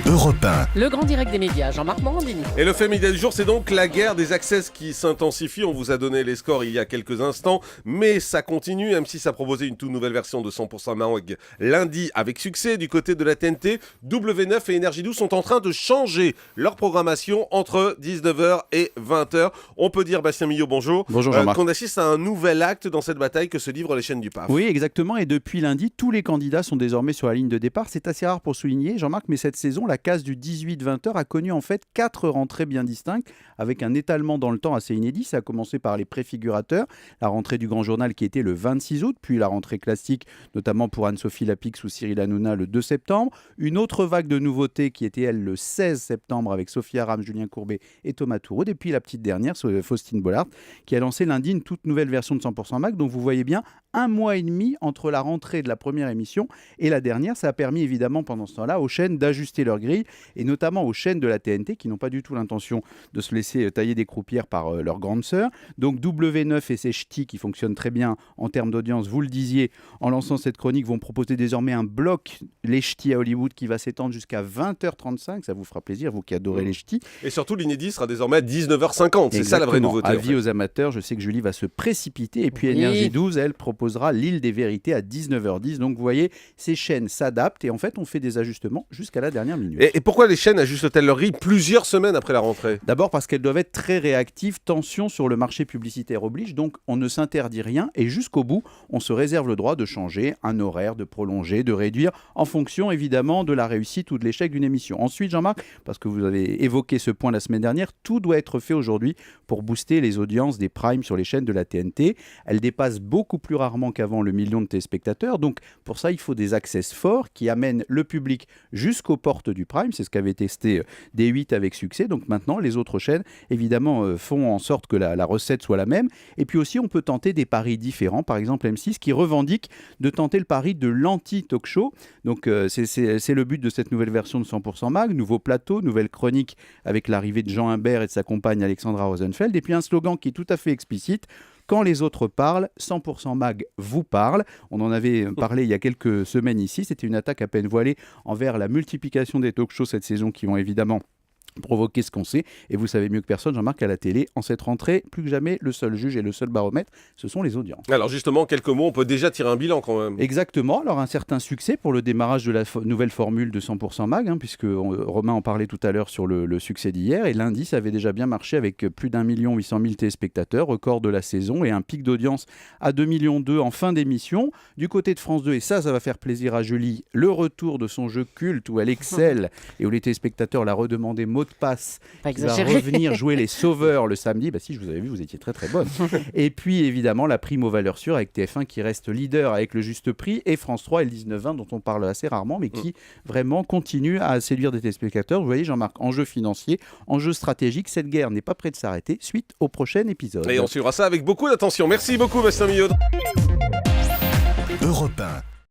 Europe 1. Le grand direct des médias, Jean-Marc Morandini. Et le fait média du jour, c'est donc la guerre des access qui s'intensifie. On vous a donné les scores il y a quelques instants, mais ça continue. M6 a proposé une toute nouvelle version de 100% Mag lundi avec succès. Du côté de la TNT, W9 et Énergie 12 sont en train de changer leur programmation entre 19h et 20h. On peut dire, Bastien Millot, bonjour. Bonjour Jean-Marc. Qu'on assiste à un nouvel acte dans cette bataille que se livrent les chaînes du PAF. Oui, exactement. Et depuis lundi, tous les candidats sont désormais sur la ligne de départ. C'est assez rare pour souligner, Jean-Marc, mais cette saison, la case du 18-20h a connu en fait 4 rentrées bien distinctes, avec un étalement dans le temps assez inédit. Ça a commencé par les préfigurateurs, la rentrée du Grand Journal qui était le 26 août, puis la rentrée classique, notamment pour Anne-Sophie Lapix ou Cyril Hanouna le 2 septembre. Une autre vague de nouveautés qui était, elle, le 16 septembre, avec Sophie Aram, Julien Courbet et Thomas Touroud. Et puis la petite dernière, Faustine Bollard, qui a lancé lundi une toute nouvelle version de 100% Mag. Donc vous voyez bien, un mois et demi entre la rentrée de la première émission et la dernière. Ça a permis évidemment pendant ce temps-là aux chaînes d'ajuster leur grille, et notamment aux chaînes de la TNT qui n'ont pas du tout l'intention de se laisser tailler des croupières par leur grande sœur. Donc W9 et ses ch'tis qui fonctionnent très bien en termes d'audience, vous le disiez, en lançant cette chronique, vont proposer désormais un bloc, les ch'tis à Hollywood, qui va s'étendre jusqu'à 20h35. Ça vous fera plaisir, vous qui adorez les ch'tis. Et surtout, l'inédit sera désormais à 19h50. C'est ça la vraie nouveauté. Avis aux amateurs, je sais que Julie va se précipiter. Et puis Énergie 12, elle proposera l'île des vérités à 19h10. Donc vous voyez, ces chaînes s'adaptent et en fait, on fait des ajustements jusqu'à la dernière minute. Et pourquoi les chaînes ajustent-elles leur grille plusieurs semaines après la rentrée ? D'abord parce qu'elles doivent être très réactives, tension sur le marché publicitaire oblige, donc on ne s'interdit rien et jusqu'au bout, on se réserve le droit de changer un horaire, de prolonger, de réduire, en fonction évidemment de la réussite ou de l'échec d'une émission. Ensuite, Jean-Marc, parce que vous avez évoqué ce point la semaine dernière, tout doit être fait aujourd'hui pour booster les audiences des primes sur les chaînes de la TNT. Elles dépassent beaucoup plus rarement qu'avant le million de téléspectateurs, donc pour ça, il faut des access forts qui amènent le public jusqu'aux portes du prime. C'est ce qu'avait testé D8 avec succès. Donc maintenant, les autres chaînes, évidemment, font en sorte que la recette soit la même. Et puis aussi, on peut tenter des paris différents. Par exemple, M6 qui revendique de tenter le pari de l'anti-talk show. Donc c'est le but de cette nouvelle version de 100% Mag. Nouveau plateau, nouvelle chronique avec l'arrivée de Jean Imbert et de sa compagne Alexandra Rosenfeld. Et puis un slogan qui est tout à fait explicite. Quand les autres parlent, 100% Mag vous parle. On en avait parlé il y a quelques semaines ici. C'était une attaque à peine voilée envers la multiplication des talk-shows cette saison qui vont évidemment provoquer ce qu'on sait. Et vous savez mieux que personne, Jean-Marc, à la télé, en cette rentrée, plus que jamais, le seul juge et le seul baromètre, ce sont les audiences. Alors justement, quelques mots, on peut déjà tirer un bilan quand même. Exactement. Alors un certain succès pour le démarrage de la nouvelle formule de 100% Mag, puisque Romain en parlait tout à l'heure sur le succès d'hier. Et lundi, ça avait déjà bien marché avec plus d'1 800 000 téléspectateurs, record de la saison, et un pic d'audience à 2,2 millions en fin d'émission. Du côté de France 2, et ça va faire plaisir à Julie, le retour de son jeu culte où elle excelle et où les téléspectateurs la redemandaient mot de passe, qui va revenir jouer les sauveurs le samedi. Bah si, je vous avais vu, vous étiez très très bonne. Et puis évidemment la prime aux valeurs sûres avec TF1 qui reste leader avec le juste prix, et France 3 et le 19-20 dont on parle assez rarement mais qui vraiment continue à séduire des téléspectateurs. Vous voyez Jean-Marc, enjeu financier, enjeu stratégique, cette guerre n'est pas près de s'arrêter. Suite au prochain épisode. Et on suivra ça avec beaucoup d'attention. Merci beaucoup Bastien Millot. Europe 1.